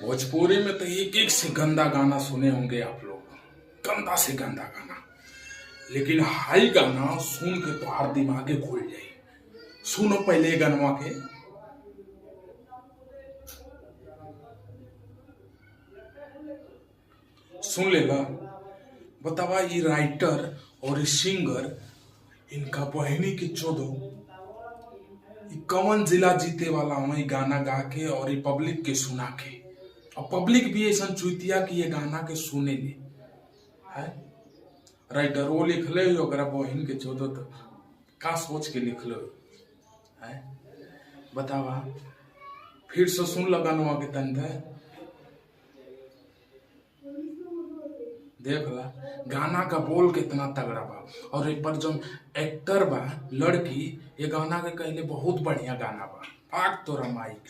भोजपुरी में तो एक एक से गंदा गाना सुने होंगे आप लोग, गंदा से गंदा गाना। लेकिन हाई गाना सुन के तो हर दिमागे खुल जाए। सुनो पहले गनवा के। सुन लेगा। बतावा ये राइटर और ये सिंगर, इनका बहनी के चोदो कौन जिला जीते वाला हूँ गाना गा के और ये पब्लिक के सुना के। और पब्लिक भी ऐसा चुतिया कि ये गाना के सुने ले है। राइटर वो लिख ले बहन के चोदो तो का सोच के लिख लो है। बतावा फिर से सुन लगानुआ के तंदे देख ला गाना का बोल कितना तगड़ा बा। और एक पर जो एक्टर बा लड़की, ये गाना के कहले बहुत बढ़िया गाना बा। आग तोरा माइक।